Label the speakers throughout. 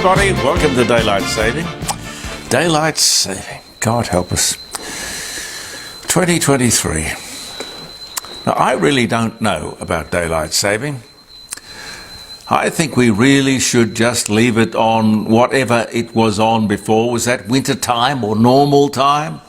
Speaker 1: everybody. Welcome to Daylight Saving. Daylight Saving. God help us. 2023. Now, I really don't know about daylight saving. I think we really should just leave it on whatever it was on before. Was that winter time or normal time?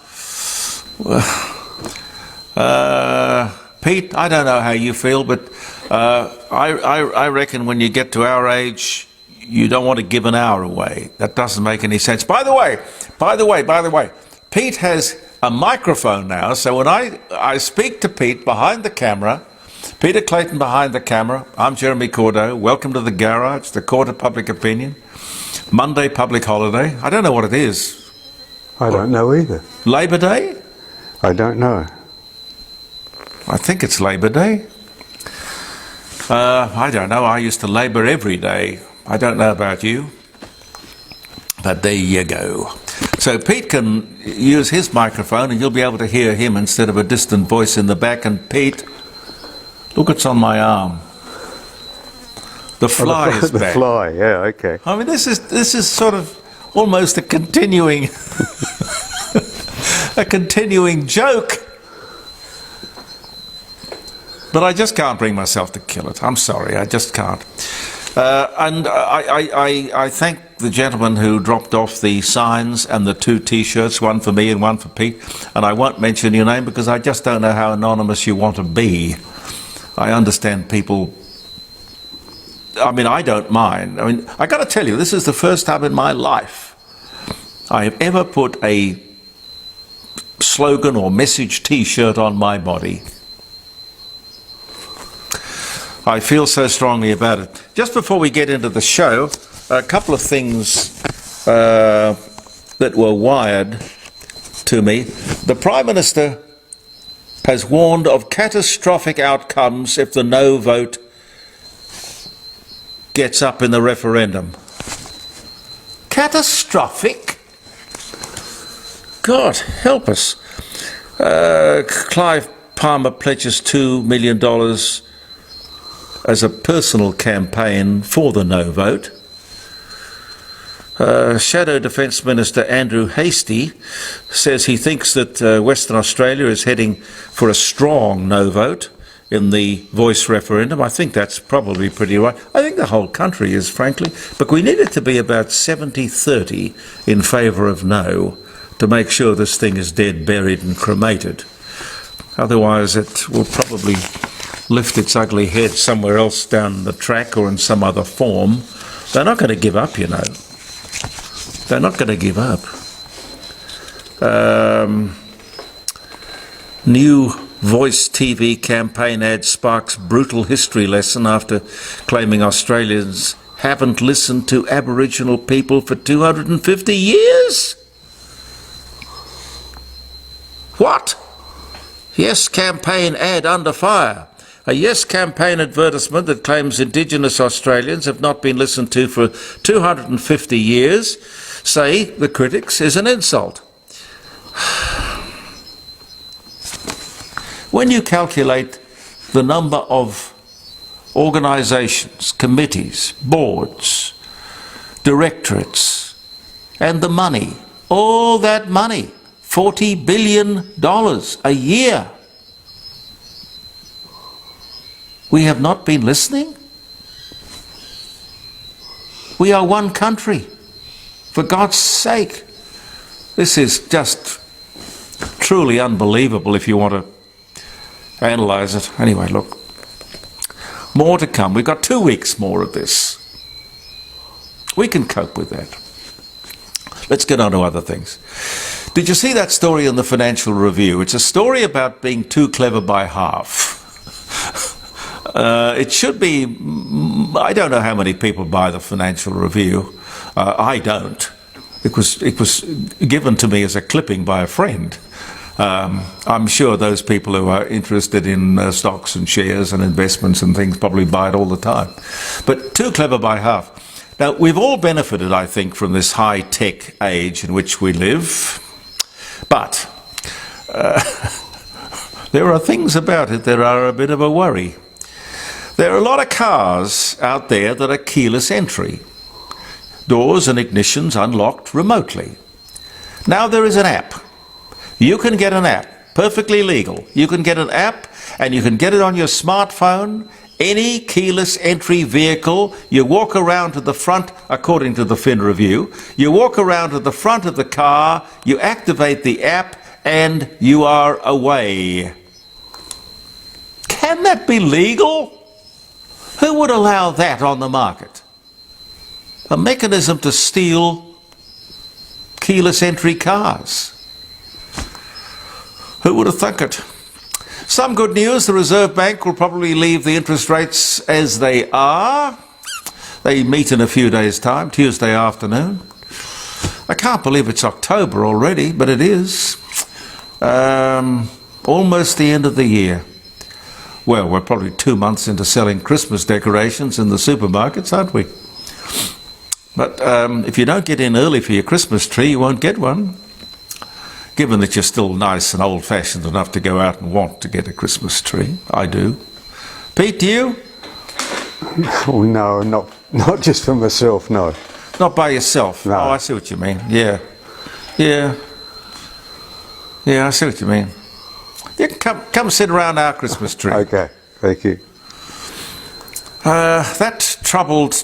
Speaker 1: Pete, I don't know how you feel, but I reckon when you get to our age, you don't want to give an hour away. That doesn't make any sense. By the way, Pete has a microphone now, so when I speak to Pete behind the camera, Peter Clayton behind the camera, I'm Jeremy Cordeaux. Welcome to the garage, the court of public opinion. Monday public holiday. I don't know what it is.
Speaker 2: I don't know either.
Speaker 1: Labor Day?
Speaker 2: I don't know.
Speaker 1: I think it's Labor Day. I don't know. I used to labour every day. I don't know about you. But there you go. So Pete can use his microphone and you'll be able to hear him instead of a distant voice in the back. And Pete, look, it's on my arm. The fly is
Speaker 2: The
Speaker 1: back.
Speaker 2: fly, yeah, okay.
Speaker 1: I mean, this is sort of almost a continuing a continuing joke. But I just can't bring myself to kill it. I'm sorry, I just can't. And I thank the gentleman who dropped off the signs and the 2 T-shirts, one for me and one for Pete. And I won't mention your name because I just don't know how anonymous you want to be. I understand people. I mean, I don't mind. I mean, I got to tell you, this is the first time in my life I have ever put a slogan or message T-shirt on my body. I feel so strongly about it. Just before we get into the show, a couple of things that were wired to me. The Prime Minister has warned of catastrophic outcomes if the no vote gets up in the referendum. Catastrophic? God help us. Clive Palmer pledges $2 million as a personal campaign for the no vote. Shadow Defence Minister Andrew Hastie says he thinks that Western Australia is heading for a strong no vote in the voice referendum. I think that's probably pretty right. I think the whole country is, frankly, but we need it to be about 70-30 in favour of no to make sure this thing is dead, buried and cremated. Otherwise it will probably lift its ugly head somewhere else down the track or in some other form. They're not going to give up, you know. They're not going to give up. New Voice TV campaign ad sparks brutal history lesson after claiming Australians haven't listened to Aboriginal people for 250 years? What? Yes campaign ad under fire. A Yes campaign advertisement that claims Indigenous Australians have not been listened to for 250 years, say the critics, is an insult. When you calculate the number of organisations, committees, boards, directorates, and the money, all that money, $40 billion a year, we have not been listening? We are one country. For God's sake. This is just truly unbelievable if you want to analyse it. Anyway, look. More to come. We've got 2 weeks more of this. We can cope with that. Let's get on to other things. Did you see that story in the Financial Review? It's a story about being too clever by half. It should be, I don't know how many people buy the Financial Review. I don't. It was given to me as a clipping by a friend. I'm sure those people who are interested in stocks and shares and investments and things probably buy it all the time. But too clever by half. Now, we've all benefited, I think, from this high-tech age in which we live. But there are things about it that are a bit of a worry. There are a lot of cars out there that are keyless entry. doors and ignitions unlocked remotely. Now there is an app. You can get an app, perfectly legal. You can get an app and you can get it on your smartphone, any keyless entry vehicle. You walk around to the front, according to the Fin Review, you walk around to the front of the car, you activate the app and you are away. Can that be legal? Who would allow that on the market? A mechanism to steal keyless entry cars. Who would have thunk it? Some good news, the Reserve Bank will probably leave the interest rates as they are. They meet in a few days' time, Tuesday afternoon. I can't believe it's October already, but it is. Almost the end of the year. Well, we're probably 2 months into selling Christmas decorations in the supermarkets, aren't we? But if you don't get in early for your Christmas tree, you won't get one. Given that you're still nice and old-fashioned enough to go out and want to get a Christmas tree. I do. Pete, do you?
Speaker 2: Oh, no, not just for myself, no.
Speaker 1: Not by yourself?
Speaker 2: No.
Speaker 1: Oh, I see what you mean. Yeah. Yeah. Yeah, I see what you mean. You can come sit around our Christmas tree.
Speaker 2: Okay, thank you.
Speaker 1: That troubled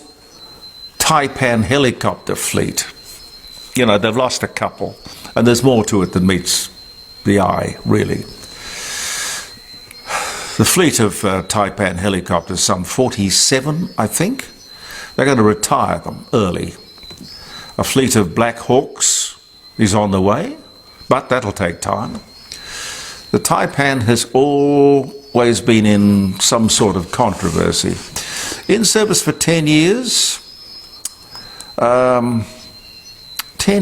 Speaker 1: Taipan helicopter fleet, you know, they've lost a couple, and there's more to it than meets the eye, really. The fleet of Taipan helicopters, some 47, I think, they're going to retire them early. A fleet of Black Hawks is on the way, but that'll take time. The Taipan has always been in some sort of controversy. In service for 10 years. 10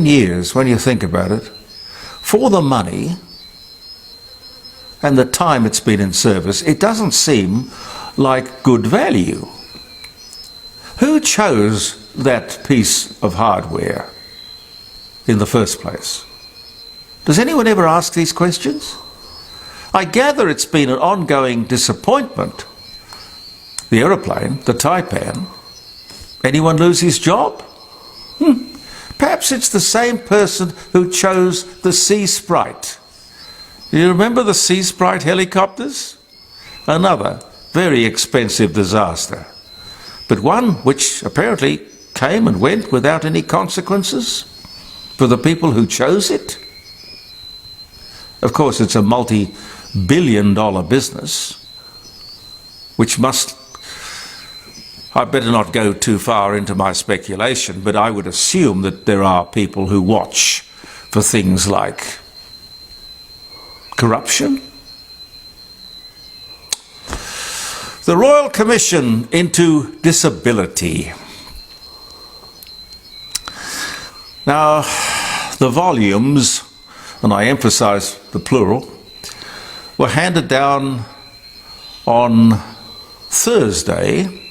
Speaker 1: years, when you think about it, for the money and the time it's been in service, it doesn't seem like good value. Who chose that piece of hardware in the first place? Does anyone ever ask these questions? I gather it's been an ongoing disappointment. The aeroplane, the Taipan. Anyone lose his job? Perhaps it's the same person who chose the Sea Sprite. You remember the Sea Sprite helicopters? Another very expensive disaster. But one which apparently came and went without any consequences for the people who chose it. Of course, it's a multi-billion-dollar business, which must... I better not go too far into my speculation, but I would assume that there are people who watch for things like corruption. The Royal Commission into Disability. Now, the volumes, and I emphasise the plural, were handed down on Thursday.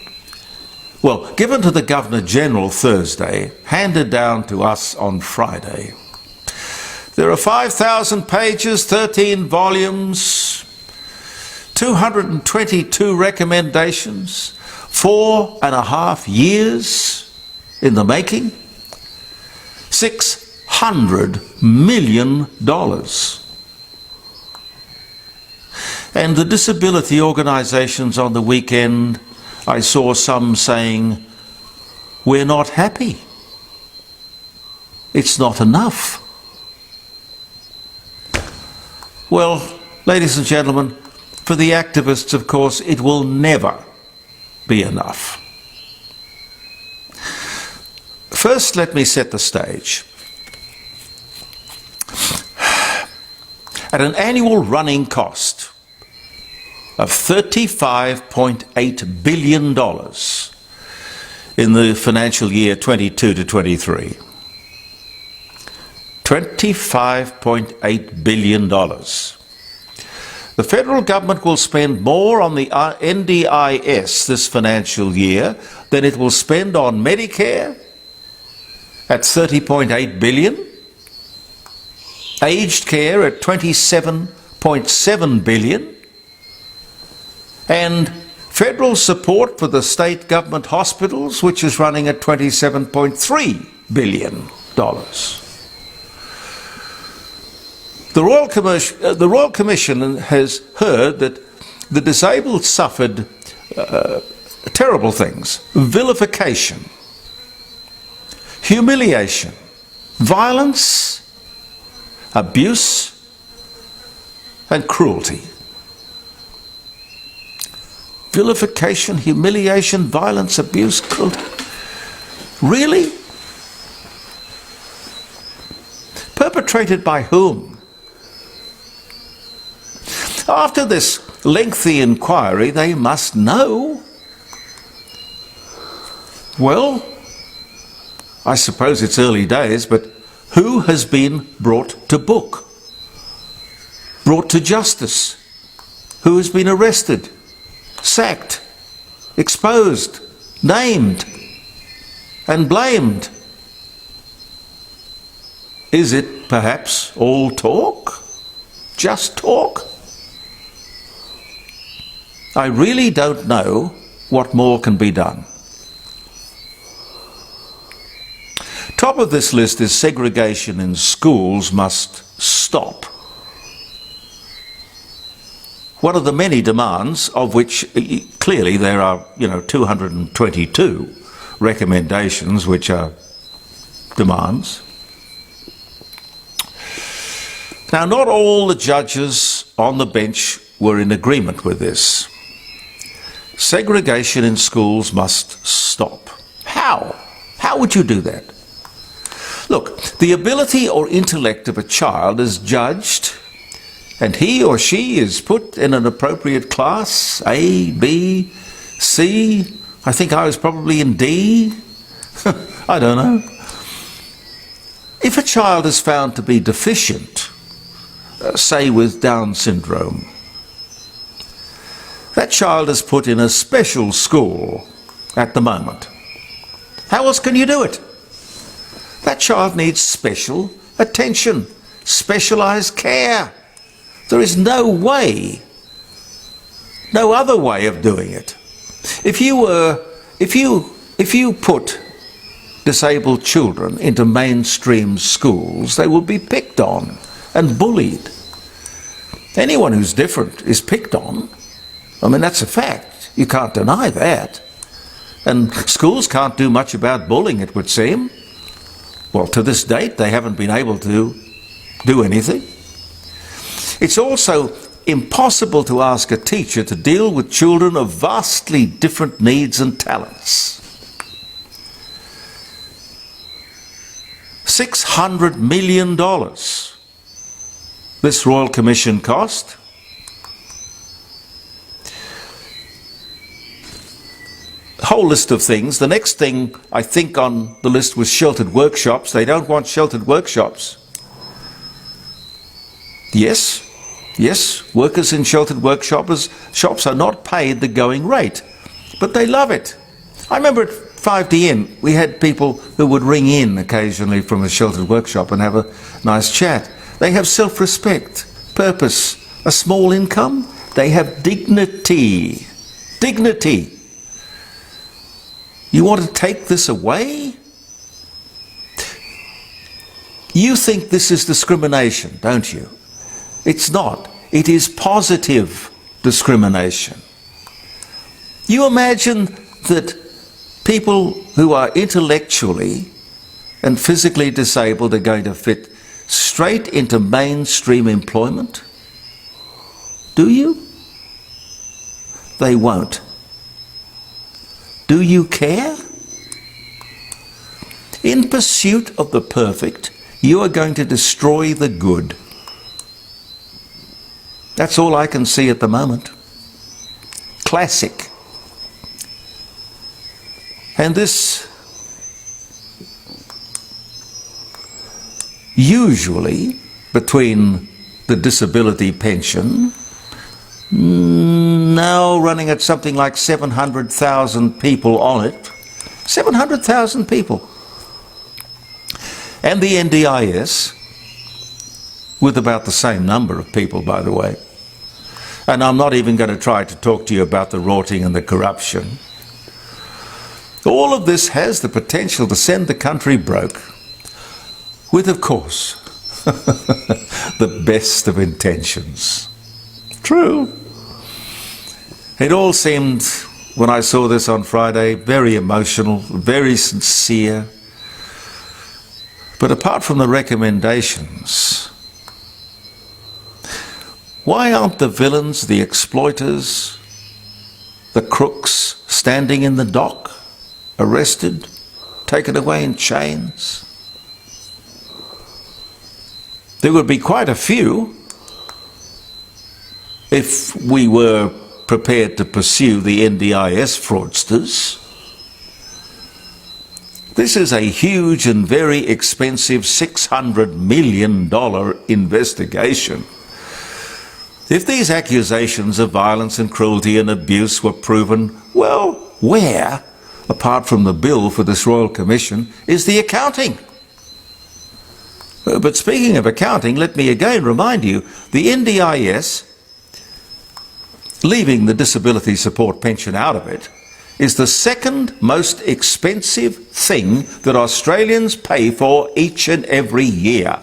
Speaker 1: Well, given to the Governor-General Thursday, handed down to us on Friday. There are 5,000 pages, 13 volumes, 222 recommendations, 4.5 years in the making, $600 million. And the disability organisations on the weekend, I saw some saying, we're not happy. It's not enough. Well, ladies and gentlemen, for the activists, of course, it will never be enough. First, let me set the stage. At an annual running cost of $35.8 billion in the financial year 22 to 23. $25.8 billion. The federal government will spend more on the NDIS this financial year than it will spend on Medicare at $30.8 billion, aged care at $27.7 billion, and Federal support for the state government hospitals, which is running at $27.3 billion. The Royal Commission has heard that the disabled suffered terrible things: vilification, humiliation, violence, abuse, and cruelty. Vilification, humiliation, violence, abuse, cruelty. Really? Perpetrated by whom? After this lengthy inquiry, they must know. Well, I suppose it's early days, but who has been brought to book? Brought to justice? Who has been arrested, sacked, exposed, named, and blamed? Is it perhaps all talk? Just talk? I really don't know what more can be done. Top of this list is segregation in schools must stop. One of the many demands, of which clearly there are, 222 recommendations which are demands. Now, not all the judges on the bench were in agreement with this. Segregation in schools must stop. How? How would you do that? Look, the ability or intellect of a child is judged, and he or she is put in an appropriate class, A, B, C. I think I was probably in D. I don't know. If a child is found to be deficient, say with Down syndrome, that child is put in a special school at the moment. How else can you do it? That child needs special attention, specialised care. There is no way, no other way of doing it. If you put disabled children into mainstream schools, they will be picked on and bullied. Anyone who's different is picked on. I mean, that's a fact. You can't deny that. And schools can't do much about bullying, it would seem. Well, to this date, they haven't been able to do anything. It's also impossible to ask a teacher to deal with children of vastly different needs and talents. $600 million this Royal Commission cost. Whole list of things. The next thing I think on the list was sheltered workshops. They don't want sheltered workshops. Yes, workers in sheltered shops are not paid the going rate, but they love it. I remember at 5DN we had people who would ring in occasionally from a sheltered workshop and have a nice chat. They have self-respect, purpose, a small income. They have dignity. Dignity. You want to take this away? You think this is discrimination, don't you? It's not. It is positive discrimination. You imagine that people who are intellectually and physically disabled are going to fit straight into mainstream employment? Do you? They won't. Do you care? In pursuit of the perfect, you are going to destroy the good. That's all I can see at the moment. Classic. And this usually between the disability pension, now running at something like 700,000 people on it, 700,000 people, and the NDIS, with about the same number of people, by the way, And I'm not even going to try to talk to you about the rorting and the corruption. All of this has the potential to send the country broke, with, of course, the best of intentions. True. It all seemed, when I saw this on Friday, very emotional, very sincere. But apart from the recommendations, why aren't the villains, the exploiters, the crooks standing in the dock, arrested, taken away in chains? There would be quite a few if we were prepared to pursue the NDIS fraudsters. This is a huge and very expensive $600 million investigation. If these accusations of violence and cruelty and abuse were proven, well, where, apart from the bill for this Royal Commission, is the accounting? But speaking of accounting, let me again remind you, the NDIS, leaving the disability support pension out of it, is the second most expensive thing that Australians pay for each and every year.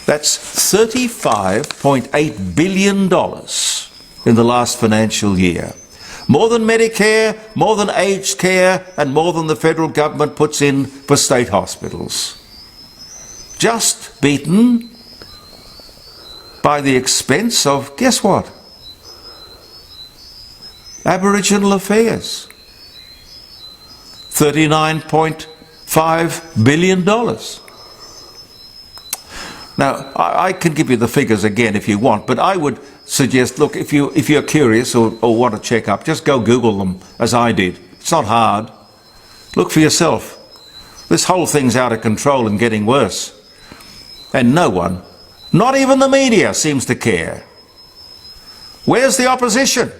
Speaker 1: That's $35.8 billion in the last financial year. More than Medicare, more than aged care, and more than the federal government puts in for state hospitals. Just beaten by the expense of, guess what? Aboriginal affairs. $39.5 billion. Now, I can give you the figures again if you want, but I would suggest, look, if you're curious or want to check up, just go Google them, as I did. It's not hard. Look for yourself. This whole thing's out of control and getting worse. And no one, not even the media, seems to care. Where's the opposition?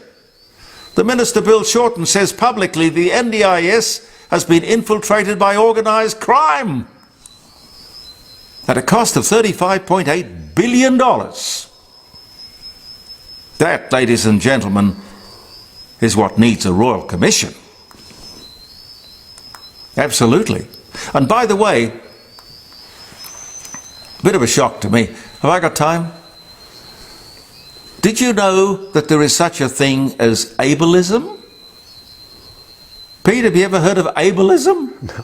Speaker 1: The Minister, Bill Shorten, says publicly the NDIS has been infiltrated by organised crime at a cost of $35.8 billion. That, ladies and gentlemen, is what needs a Royal Commission. Absolutely. And by the way, a bit of a shock to me. Have I got time? Did you know that there is such a thing as ableism? Pete, have you ever heard of ableism?
Speaker 2: No.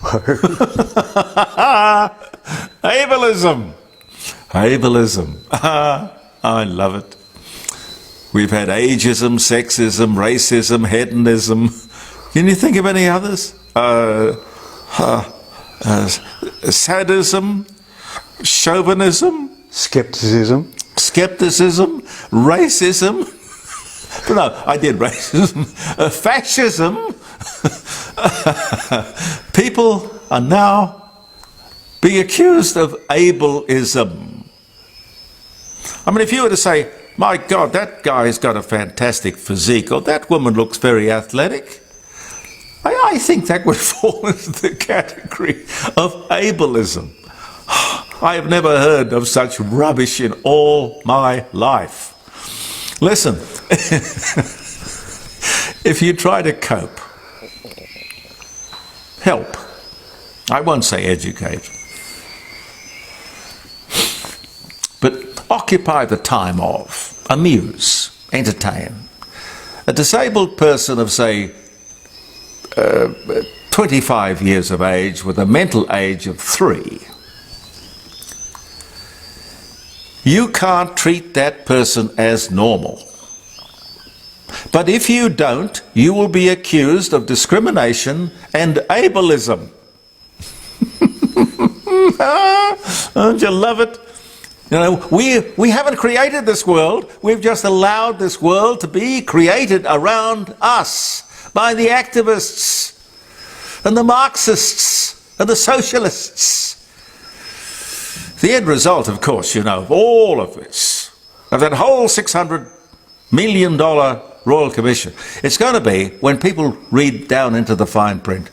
Speaker 1: Ableism. Ableism. I love it. We've had ageism, sexism, racism, hedonism. Can you think of any others? Sadism, chauvinism,
Speaker 2: Skepticism.
Speaker 1: racism. No, I did racism. Fascism. People are now being accused of ableism. I mean, if you were to say, my God, that guy's got a fantastic physique, or that woman looks very athletic, I think that would fall into the category of ableism. I have never heard of such rubbish in all my life. Listen, if you try to cope, help, I won't say educate, but occupy the time of, amuse, entertain. A disabled person of, say, 25 years of age with a mental age of 3, you can't treat that person as normal. But if you don't, you will be accused of discrimination and ableism. Don't you love it? You know, we haven't created this world. We've just allowed this world to be created around us by the activists and the Marxists and the socialists. The end result, of course, you know, of all of this, of that whole $600 million Royal Commission, it's going to be, when people read down into the fine print,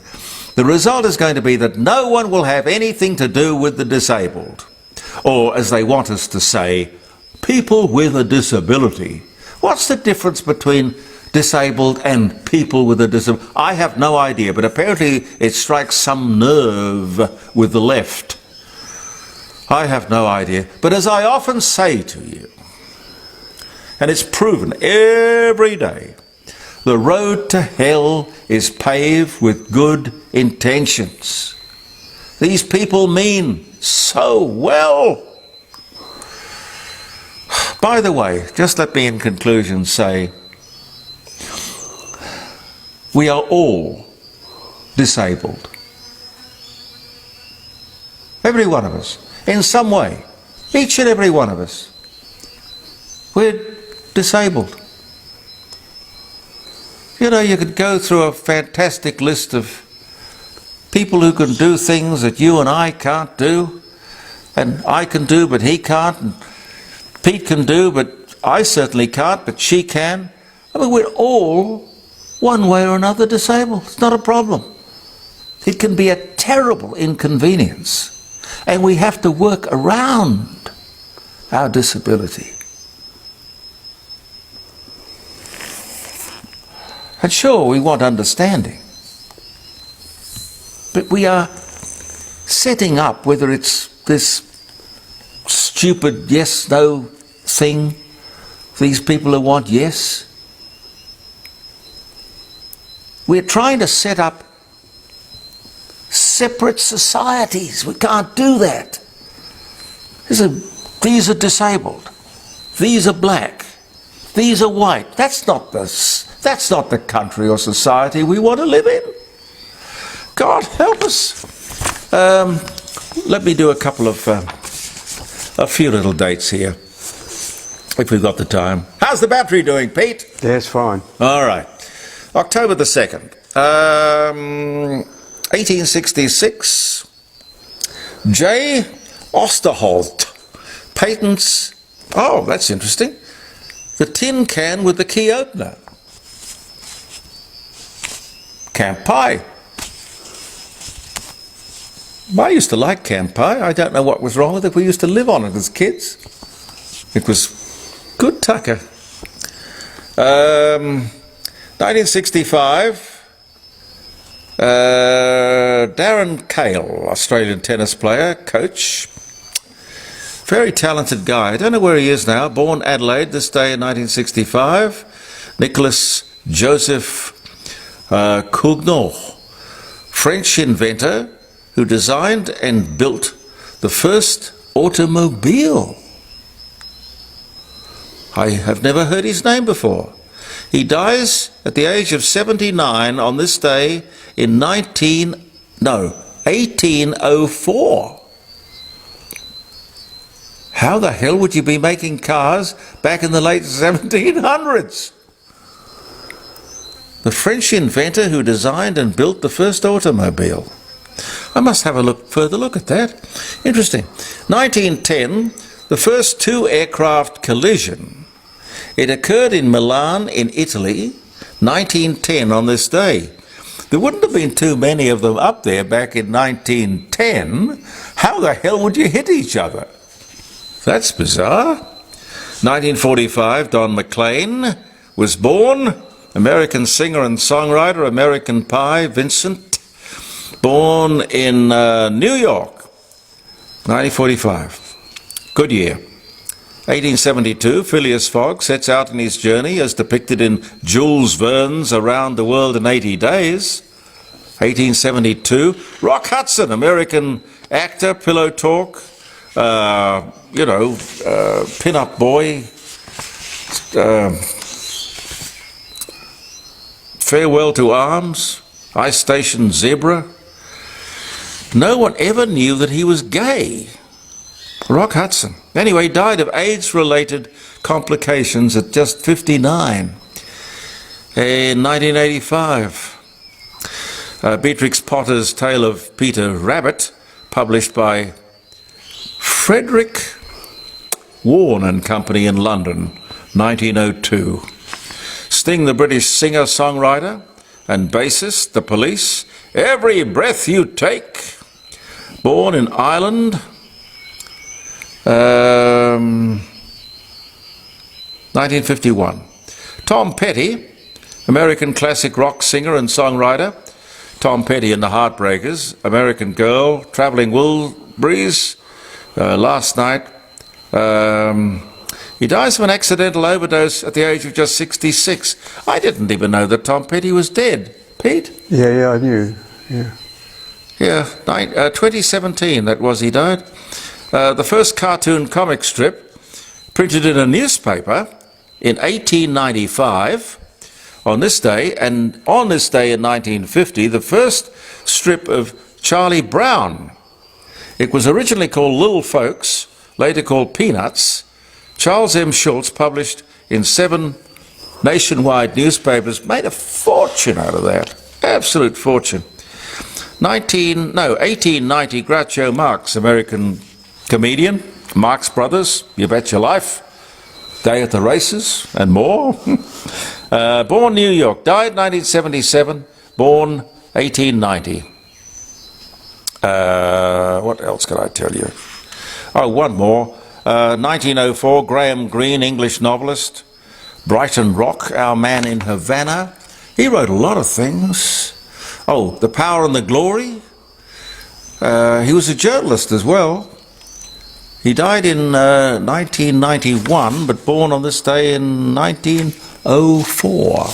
Speaker 1: the result is going to be that no one will have anything to do with the disabled. Or, as they want us to say, people with a disability. What's the difference between disabled and people with a disability? I have no idea, but apparently it strikes some nerve with the left. I have no idea. But as I often say to you, and it's proven every day, the road to hell is paved with good intentions. These people mean so well. By the way, just let me in conclusion say, we are all disabled. Every one of us, in some way, each and every one of us. We're disabled. You know, you could go through a fantastic list of people who can do things that you and I can't do, and I can do but he can't, and Pete can do but I certainly can't, but she can. I mean, we're all, one way or another, disabled. It's not a problem. It can be a terrible inconvenience, and we have to work around our disability. And sure, we want understanding, but we are setting up, whether it's this stupid yes-no thing, these people who want yes, we're trying to set up separate societies. We can't do that. These are disabled, these are black, these are white. That's not the country or society we want to live in. God help us. Let me do a few little dates here, if we've got the time. How's the battery doing, Pete?
Speaker 2: Yeah, it's fine.
Speaker 1: All right. October the 2nd, 1866, J. Osterholt patents, oh, that's interesting, the tin can with the key opener. Camp pie. I used to like camp pie. I don't know what was wrong with it. We used to live on it as kids. It was good tucker. 1965, Darren Cale, Australian tennis player, coach, very talented guy. I don't know where he is now. Born Adelaide this day in 1965. Nicholas Joseph Cugnot, French inventor who designed and built the first automobile. I have never heard his name before. He dies at the age of 79 on this day in 1804. How the hell would you be making cars back in the late 1700s? The French inventor who designed and built the first automobile. I must have a further look at that. Interesting. 1910, the first two aircraft collision. It occurred in Milan in Italy, 1910 on this day. There wouldn't have been too many of them up there back in 1910. How the hell would you hit each other? That's bizarre. 1945, Don McLean was born. American singer and songwriter, American Pie, Vincent, born in New York, 1945. Good year. 1872, Phileas Fogg sets out on his journey as depicted in Jules Verne's Around the World in 80 Days. 1872, Rock Hudson, American actor, pillow talk, pin-up boy, Farewell to Arms, Ice Station Zebra. No one ever knew that he was gay. Rock Hudson. Anyway, died of AIDS-related complications at just 59 in 1985. Beatrix Potter's Tale of Peter Rabbit, published by Frederick Warne and Company in London, 1902. Sting, the British singer-songwriter and bassist, The Police, Every Breath You Take, born in Ireland, 1951. Tom Petty, American classic rock singer and songwriter. Tom Petty and the Heartbreakers, American Girl, Travelling Wilburys, last night. He dies of an accidental overdose at the age of just 66. I didn't even know that Tom Petty was dead. Pete?
Speaker 2: Yeah, I knew. Yeah.
Speaker 1: Yeah, 2017, that was, he died. The first cartoon comic strip printed in a newspaper in 1895. On this day, and on this day in 1950, the first strip of Charlie Brown. It was originally called Little Folks, later called Peanuts. Charles M. Schulz published in 7 nationwide newspapers, made a fortune out of that, absolute fortune. 1890, Groucho Marx, American comedian, Marx Brothers, You Bet Your Life, Day at the Races, and more. Born New York, died 1977, born 1890. What else can I tell you? Oh, one more. 1904, Graham Greene, English novelist. Brighton Rock, Our Man in Havana. He wrote a lot of things. Oh, The Power and the Glory. He was a journalist as well. He died in 1991, but born on this day in 1904.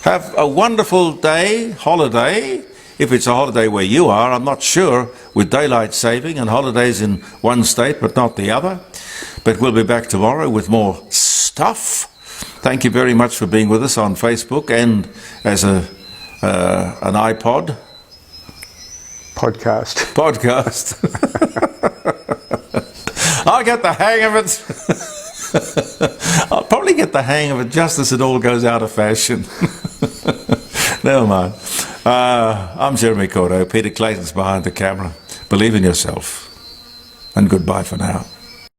Speaker 1: Have a wonderful day, holiday, if it's a holiday where you are. I'm not sure, with daylight saving and holidays in one state but not the other. But we'll be back tomorrow with more stuff. Thank you very much for being with us on Facebook and as an iPod.
Speaker 2: Podcast.
Speaker 1: I'll get the hang of it. I'll probably get the hang of it just as it all goes out of fashion. Never mind. I'm Jeremy Cordo. Peter Clayton's behind the camera. Believe in yourself. And goodbye for now.